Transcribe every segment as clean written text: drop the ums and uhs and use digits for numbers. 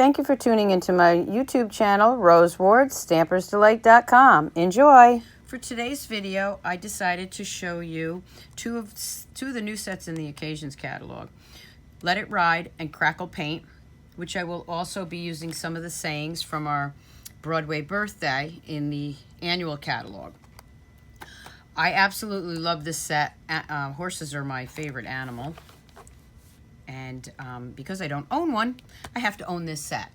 Thank you for tuning into my YouTube channel, Rose Ward, Stampersdelight.com. Enjoy! For today's video, I decided to show you two of the new sets in the Occasions catalog. Let It Ride and Crackle Paint, which I will also be using some of the sayings from our Broadway birthday in the annual catalog. I absolutely love this set. Horses are my favorite animal. And because I don't own one, I have to own this set.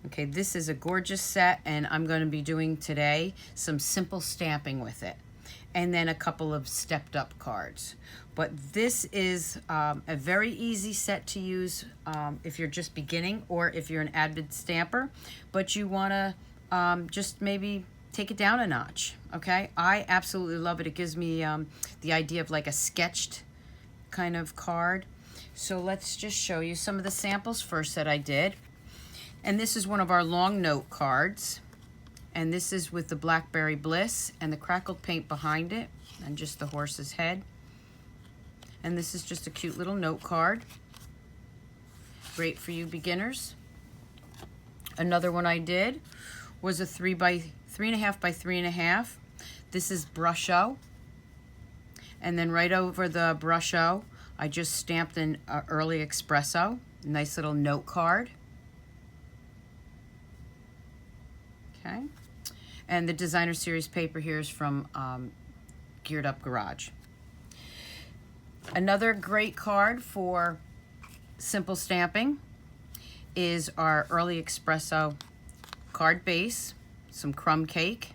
Okay, this is a gorgeous set, and I'm going to be doing today some simple stamping with it. And then a couple of stepped up cards. But this is a very easy set to use if you're just beginning or if you're an avid stamper. But you want to just maybe take it down a notch, okay? I absolutely love it. It gives me the idea of like a sketched kind of card. So let's just show you some of the samples first that I did. And this is one of our long note cards. And this is with the Blackberry Bliss and the crackled paint behind it and just the horse's head. And this is just a cute little note card. Great for you beginners. Another one I did was a 3.5 by 3.5. This is Brusho. And then right over the Brusho, I just stamped an early espresso. Nice little note card. Okay. And the designer series paper here is from Geared Up Garage. Another great card for simple stamping is our early espresso card base, some crumb cake.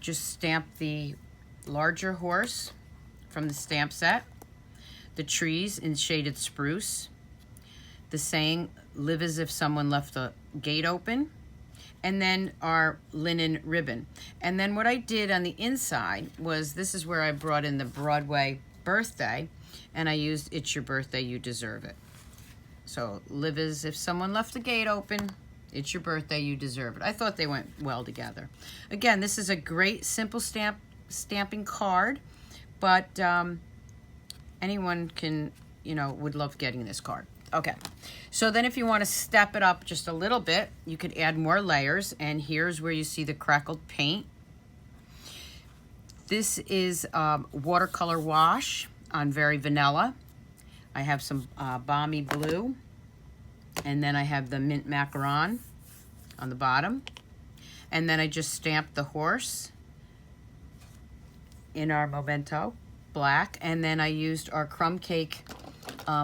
Just stamp the larger horse from the stamp set, the trees in shaded spruce, the saying, live as if someone left the gate open, and then our linen ribbon. And then what I did on the inside was, this is where I brought in the Broadway birthday, and I used It's Your Birthday, You Deserve It. So live as if someone left the gate open, it's your birthday, you deserve it. I thought they went well together. Again, this is a great simple stamping card, but anyone can, would love getting this card. Okay, so then if you want to step it up just a little bit, you could add more layers, and here's where you see the crackled paint. This is watercolor wash on Very Vanilla. I have some balmy blue, and then I have the mint macaron on the bottom. And then I just stamped the horse in our Memento black, and then I used our crumb cake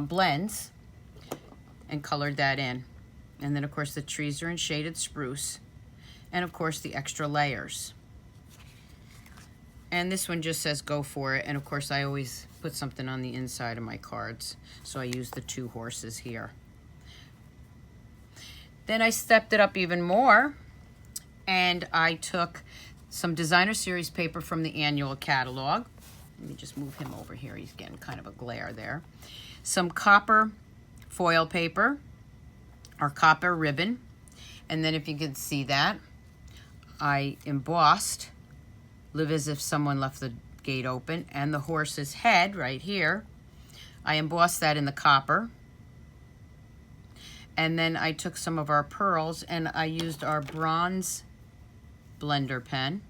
blends and colored that in. And then of course the trees are in shaded spruce, and of course the extra layers. And this one just says go for it, and of course I always put something on the inside of my cards, so I use the two horses here. Then I stepped it up even more, and I took some designer series paper from the annual catalog. Let me just move him over here, he's getting kind of a glare there. Some copper foil paper, or copper ribbon, and then if you can see that, I embossed live as if someone left the gate open, and the horse's head right here, I embossed that in the copper. And then I took some of our pearls and I used our bronze blender pen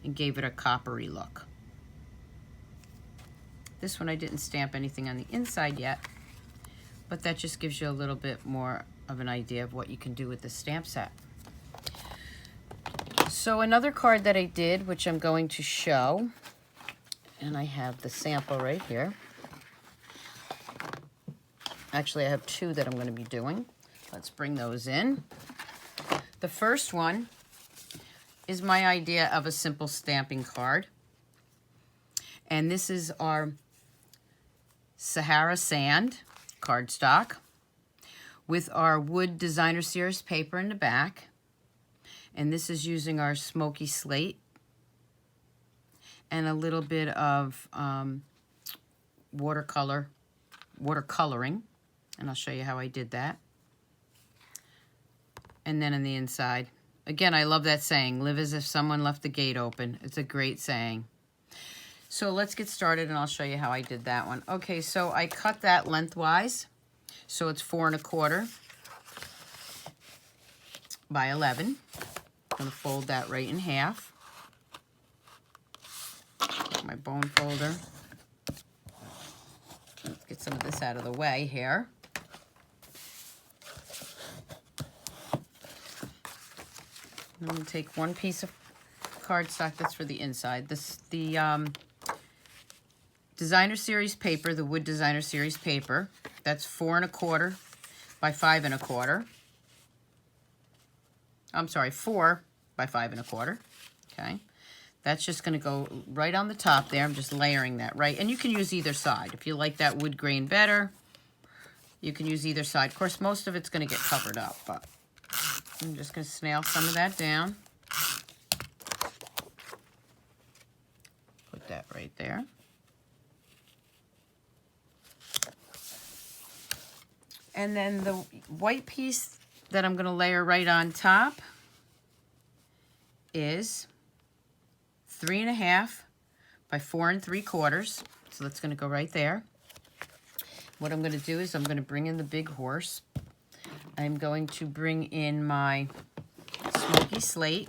and gave it a coppery look. This one I didn't stamp anything on the inside yet, but that just gives you a little bit more of an idea of what you can do with the stamp set. So another card that I did, which I'm going to show, and I have the sample right here. Actually, I have two that I'm going to be doing. Let's bring those in. The first one is my idea of a simple stamping card. And this is our Sahara Sand cardstock with our wood designer series paper in the back. And this is using our smoky slate and a little bit of watercoloring. And I'll show you how I did that. And then on the inside, again, I love that saying, live as if someone left the gate open. It's a great saying. So let's get started and I'll show you how I did that one. Okay, so I cut that lengthwise. So it's 4 1/4. by 11. I'm going to fold that right in half. My bone folder. Let's get some of this out of the way here. I'm going to take one piece of cardstock that's for the inside. The Designer Series paper, the Wood Designer Series paper. That's 4 1/4 by 5 1/4. I'm sorry, 4 by 5 1/4. Okay. That's just going to go right on the top there. I'm just layering that right. And you can use either side. If you like that wood grain better, you can use either side. Of course, most of it's going to get covered up, but I'm just going to snail some of that down. Put that right there. And then the white piece that I'm going to layer right on top is 3 1/2 by 4 3/4. So that's going to go right there. What I'm going to do is I'm going to bring in the big horse. I'm going to bring in my smoky slate.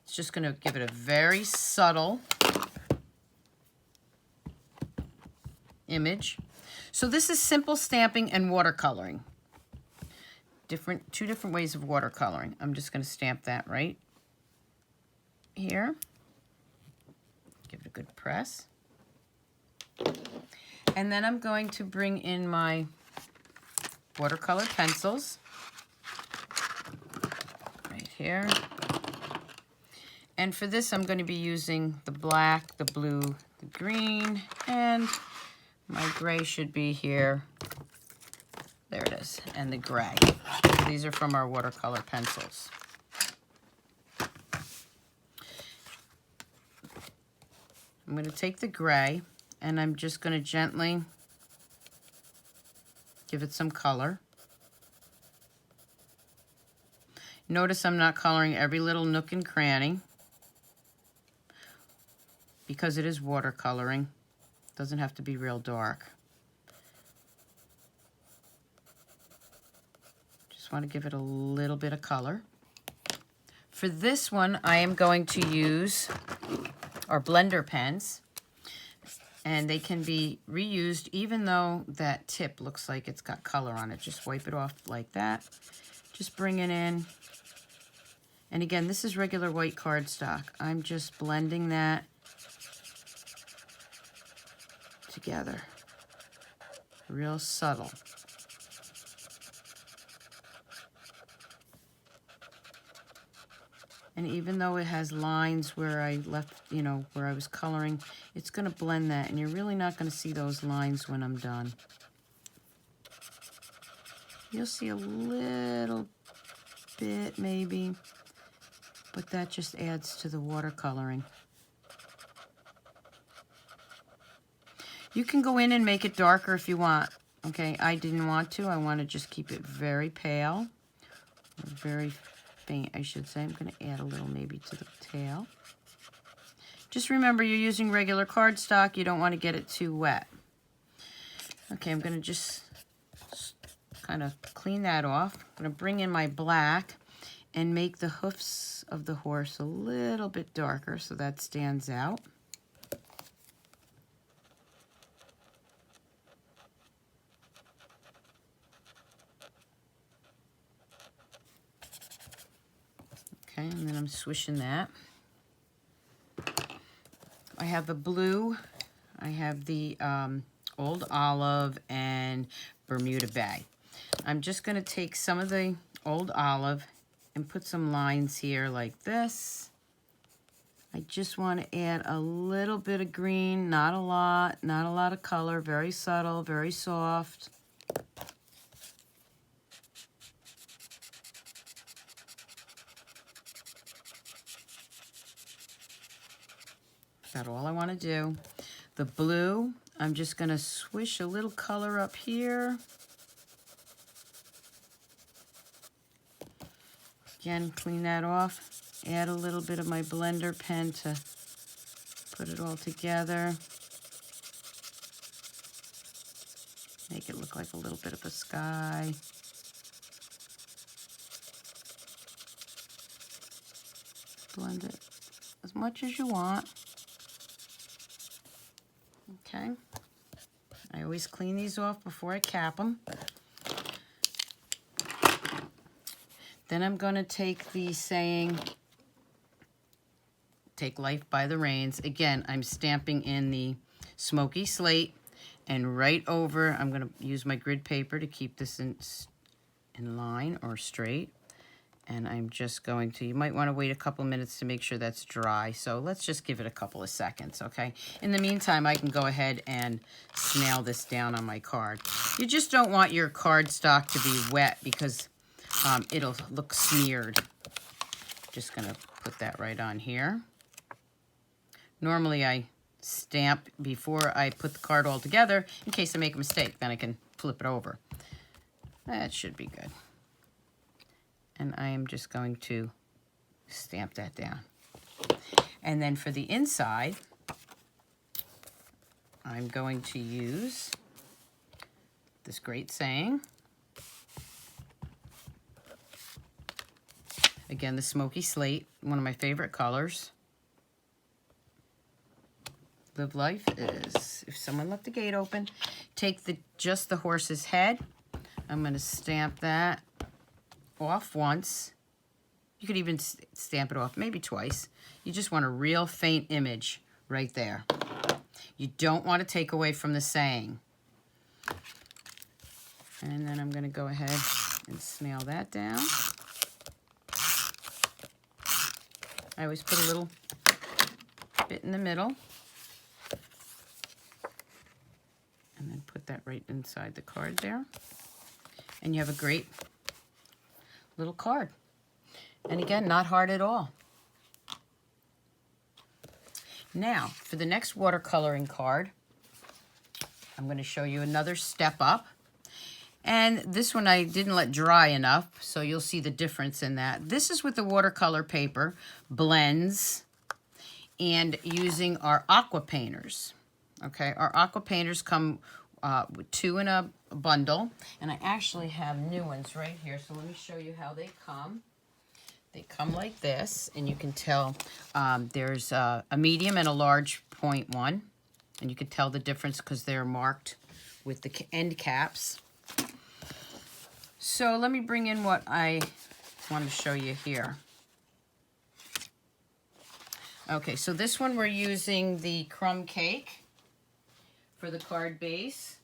It's just going to give it a very subtle image. So this is simple stamping and watercoloring. Two different ways of watercoloring. I'm just going to stamp that right here. Give it a good press. And then I'm going to bring in my watercolor pencils right here. And for this, I'm going to be using the black, the blue, the green, and my gray should be here. There it is, and the gray. These are from our watercolor pencils. I'm going to take the gray, and I'm just going to gently give it some color. Notice I'm not coloring every little nook and cranny because it is watercoloring. It doesn't have to be real dark. Just want to give it a little bit of color. For this one, I am going to use our blender pens, and they can be reused even though that tip looks like it's got color on it. Just wipe it off like that. Just bring it in. And again, this is regular white cardstock. I'm just blending that together. Real subtle. And even though it has lines where I left, where I was coloring, it's going to blend that. And you're really not going to see those lines when I'm done. You'll see a little bit maybe, but that just adds to the watercoloring. You can go in and make it darker if you want. Okay, I didn't want to. I want to just keep it very pale, very faint, I should say. I'm going to add a little maybe to the tail. Just remember, you're using regular cardstock. You don't want to get it too wet. Okay, I'm going to just kind of clean that off. I'm going to bring in my black and make the hoofs of the horse a little bit darker so that stands out. Okay, and then I'm swishing that. I have the blue, I have the Old Olive and Bermuda Bay. I'm just going to take some of the Old Olive and put some lines here like this. I just want to add a little bit of green, not a lot of color, very subtle, very soft. That's all I want to do. The blue, I'm just going to swish a little color up here. Again, clean that off. Add a little bit of my blender pen to put it all together. Make it look like a little bit of a sky. blend it as much as you want. Okay. I always clean these off before I cap them. Then I'm going to take the saying, take life by the reins. Again, I'm stamping in the smoky slate, and right over, I'm going to use my grid paper to keep this in line or straight. And I'm just going to, you might want to wait a couple minutes to make sure that's dry. So let's just give it a couple of seconds, okay? In the meantime, I can go ahead and snail this down on my card. You just don't want your cardstock to be wet because it'll look smeared. Just gonna put that right on here. Normally I stamp before I put the card all together in case I make a mistake. Then I can flip it over. That should be good. And I am just going to stamp that down. And then for the inside, I'm going to use this great saying. Again, the smoky slate, one of my favorite colors. Live life is, if someone left the gate open, take just the horse's head. I'm going to stamp that off once. You could even stamp it off maybe twice. You just want a real faint image right there. You don't want to take away from the saying. And then I'm going to go ahead and snail that down. I always put a little bit in the middle. And then put that right inside the card there. And you have a great little card. And again, not hard at all. Now, for the next watercoloring card, I'm going to show you another step up. And this one I didn't let dry enough, so you'll see the difference in that. This is with the watercolor paper, blends, and using our Aqua Painters. Okay, our Aqua Painters come with 2 in a bundle, and I actually have new ones right here, so let me show you how they come. They come like this, and you can tell there's a medium and a large 0.1, and you can tell the difference because they're marked with the end caps. So let me bring in what I want to show you here. Okay, so this one we're using the crumb cake for the card base.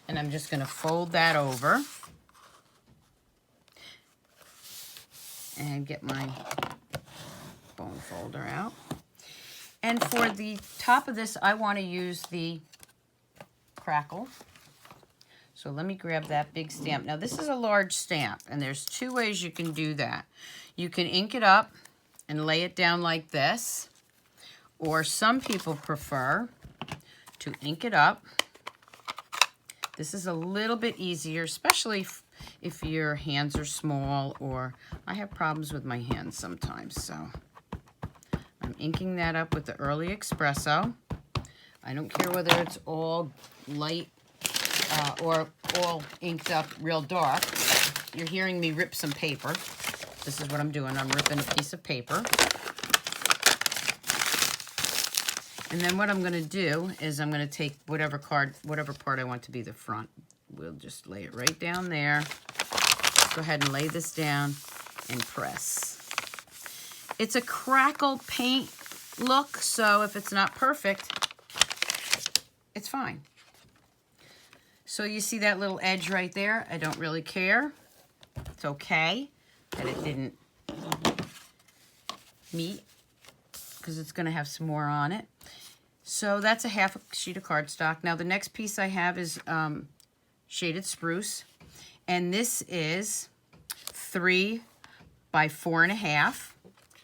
And I'm just going to fold that over and get my bone folder out. And for the top of this, I want to use the crackle. So let me grab that big stamp. Now this is a large stamp, and there's 2 ways you can do that. You can ink it up and lay it down like this, or some people prefer to ink it up. This is a little bit easier, especially if your hands are small, or I have problems with my hands sometimes. So I'm inking that up with the Early Espresso. I don't care whether it's all light or all inked up real dark. You're hearing me rip some paper. This is what I'm doing. I'm ripping a piece of paper. And then what I'm going to do is I'm going to take whatever part I want to be the front. We'll just lay it right down there. Go ahead and lay this down and press. It's a crackle paint look, so if it's not perfect, it's fine. So you see that little edge right there? I don't really care. It's okay that it didn't meet because it's going to have some more on it. So that's a half a sheet of cardstock. Now the next piece I have is shaded spruce. And this is 3 by 4.5.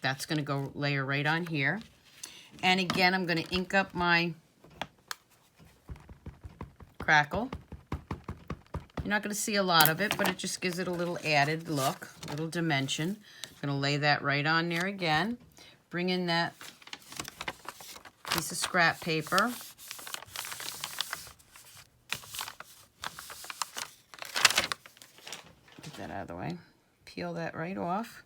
That's going to go layer right on here. And again, I'm going to ink up my crackle. You're not going to see a lot of it, but it just gives it a little added look, a little dimension. I'm going to lay that right on there again. Bring in that piece of scrap paper. Get that out of the way. Peel that right off.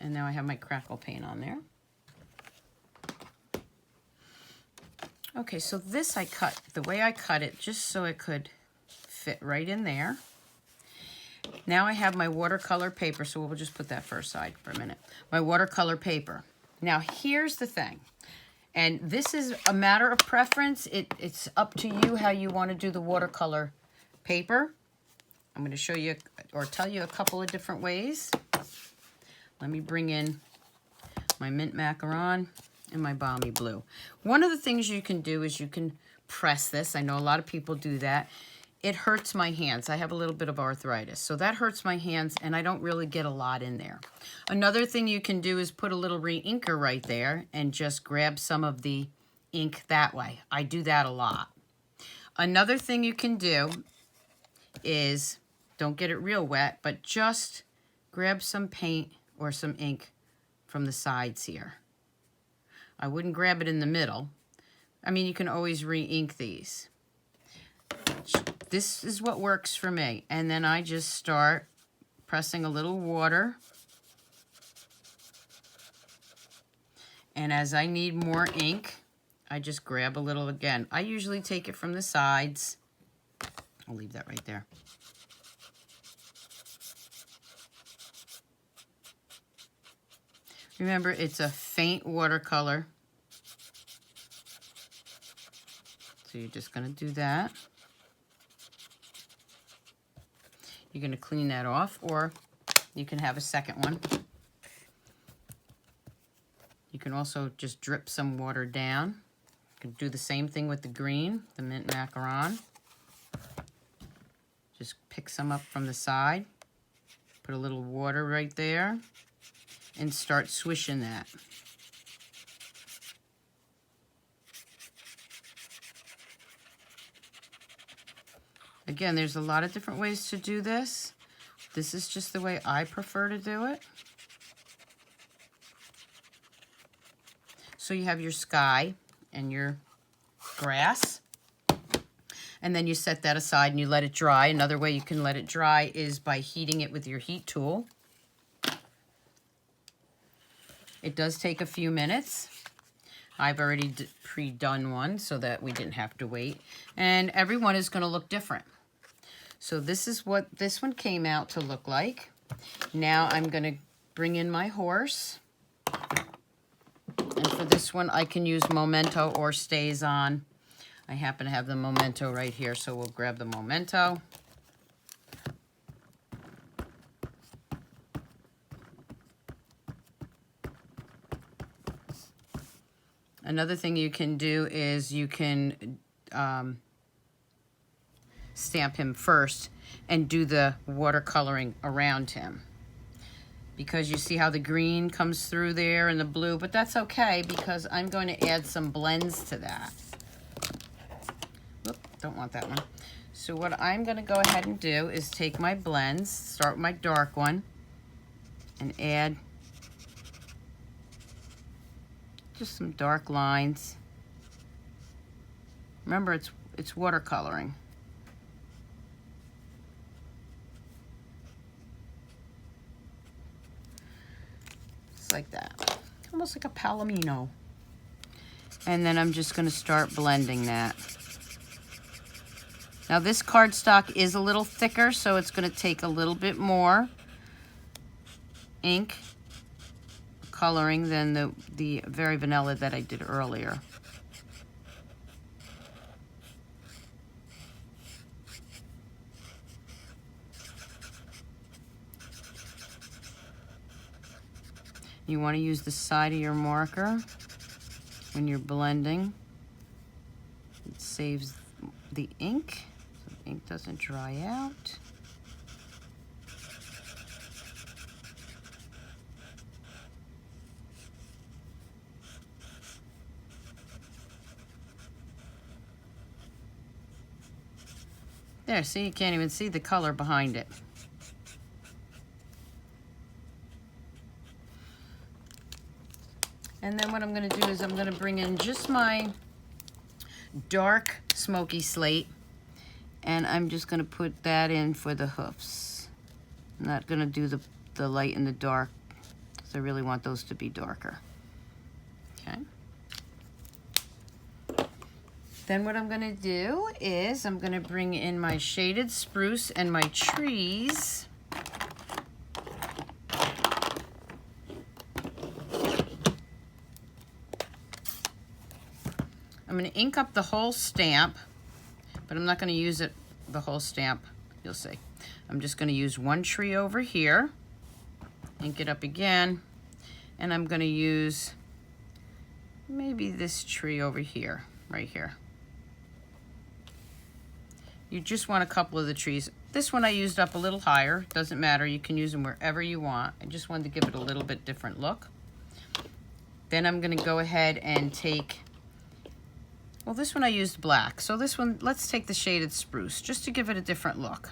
And now I have my crackle paint on there. Okay, so this I cut, the way I cut it, just so it could fit right in there. Now I have my watercolor paper, so we'll just put that first side for a minute. My watercolor paper. Now here's the thing, and this is a matter of preference. It's up to you how you want to do the watercolor paper. I'm going to show you or tell you a couple of different ways. Let me bring in my mint macaron and my balmy blue. One of the things you can do is you can press this. I know a lot of people do that. It hurts my hands. I have a little bit of arthritis, so that hurts my hands, and I don't really get a lot in there. Another thing you can do is put a little re-inker right there and just grab some of the ink that way. I do that a lot. Another thing you can do is, don't get it real wet, but just grab some paint or some ink from the sides here. I wouldn't grab it in the middle. I mean, you can always re-ink these. This is what works for me. And then I just start pressing a little water. And as I need more ink, I just grab a little again. I usually take it from the sides. I'll leave that right there. Remember, it's a faint watercolor. So you're just going to do that. You're going to clean that off, or you can have a second one. You can also just drip some water down. You can do the same thing with the green, the mint macaron. Just pick some up from the side, put a little water right there, and start swishing that. Again, there's a lot of different ways to do this. This is just the way I prefer to do it. So you have your sky and your grass, and then you set that aside and you let it dry. Another way you can let it dry is by heating it with your heat tool. It does take a few minutes. I've already pre-done one so that we didn't have to wait. And every one is going to look different. So this is what this one came out to look like. Now I'm going to bring in my horse. And for this one, I can use Memento or Stays On. I happen to have the Memento right here, so we'll grab the Memento. Another thing you can do is you can stamp him first and do the watercoloring around him. Because you see how the green comes through there and the blue, but that's okay because I'm going to add some blends to that. Oop, don't want that one. So what I'm going to go ahead and do is take my blends, start with my dark one, and add just some dark lines. Remember, it's watercoloring. Just like that. Almost like a palomino. And then I'm just going to start blending that. Now this cardstock is a little thicker, so it's going to take a little bit more ink coloring than the very vanilla that I did earlier. You want to use the side of your marker when you're blending. It saves the ink, so the ink doesn't dry out. There, see, you can't even see the color behind it. And then what I'm going to do is I'm going to bring in just my dark smoky slate, and I'm just going to put that in for the hoofs. I'm not going to do the light and the dark So I really want those to be darker. Okay. Then what I'm going to do is I'm going to bring in my shaded spruce and my trees. I'm going to ink up the whole stamp, but I'm not going to use it the whole stamp. You'll see. I'm just going to use one tree over here, ink it up again, and I'm going to use maybe this tree over here, right here. You just want a couple of the trees. This one I used up a little higher. Doesn't matter. You can use them wherever you want. I just wanted to give it a little bit different look. Then I'm going to go ahead and take, well, this one I used black. So this one, let's take the shaded spruce just to give it a different look.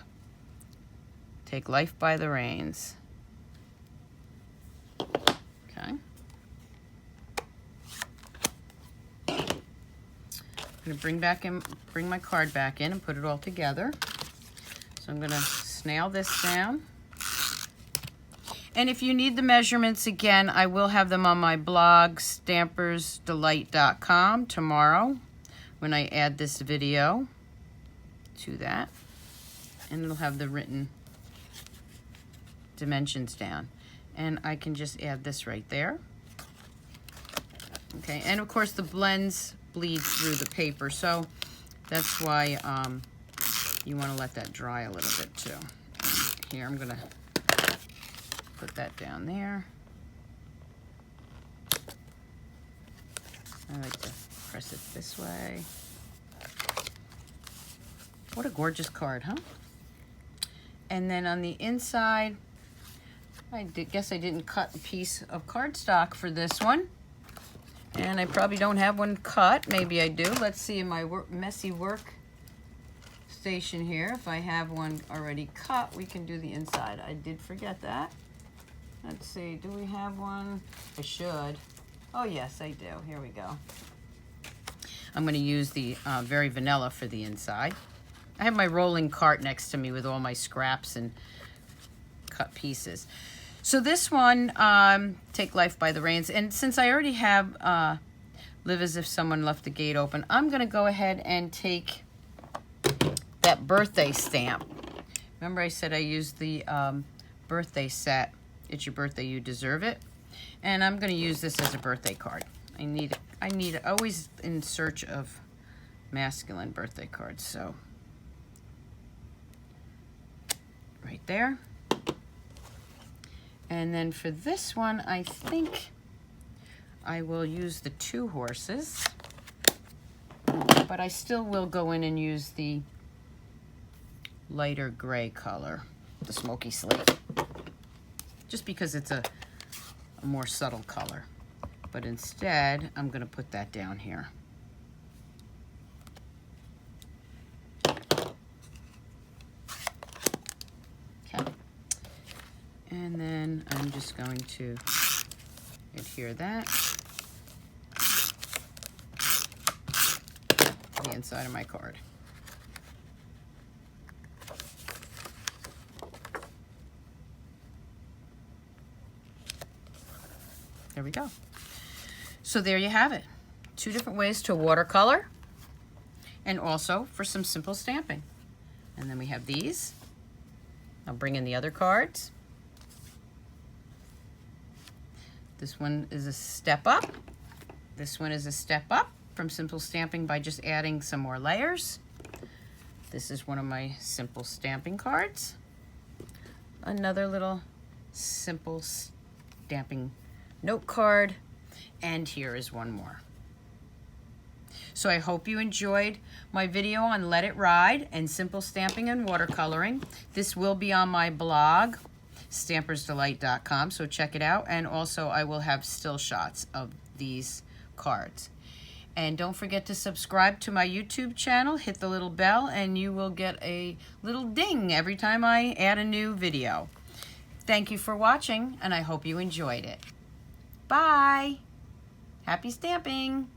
Take Life by the Reins. Okay. I'm going to bring my card back in and put it all together. So I'm going to snail this down. And if you need the measurements again, I will have them on my blog, Stampersdelight.com, tomorrow when I add this video to that. And it'll have the written dimensions down. And I can just add this right there. Okay, and of course the blends bleed through the paper, so that's why you want to let that dry a little bit too. Here, I'm going to put that down there. I like to press it this way. What a gorgeous card, huh? And then on the inside, I guess I didn't cut a piece of cardstock for this one. And I probably don't have one cut. Maybe I do. Let's see in my messy work station here. If I have one already cut, we can do the inside. I did forget that. Let's see. Do we have one? I should. Oh, yes, I do. Here we go. I'm going to use the Very Vanilla for the inside. I have my rolling cart next to me with all my scraps and cut pieces. So this one, Take Life by the Reins, and since I already have Live as If Someone Left the Gate Open, I'm going to go ahead and take that birthday stamp. Remember I said I used the birthday set, It's Your Birthday, You Deserve It, and I'm going to use this as a birthday card. I need always in search of masculine birthday cards, so right there. And then for this one, I think I will use the 2 horses, but I still will go in and use the lighter gray color, the smoky slate, just because it's a more subtle color. But instead, I'm going to put that down here. And then I'm just going to adhere that to the inside of my card. There we go. So there you have it. 2 different ways to watercolor and also for some simple stamping. And then we have these. I'll bring in the other cards. This one is a step up. This one is a step up from simple stamping by just adding some more layers. This is one of my simple stamping cards. Another little simple stamping note card. And here is one more. So I hope you enjoyed my video on Let It Ride and simple stamping and watercoloring. This will be on my blog, Stampersdelight.com, so check it out. And also I will have still shots of these cards. And don't forget to subscribe to my YouTube channel, hit the little bell, and you will get a little ding every time I add a new video. Thank you for watching, and I hope you enjoyed it. Bye! Happy stamping!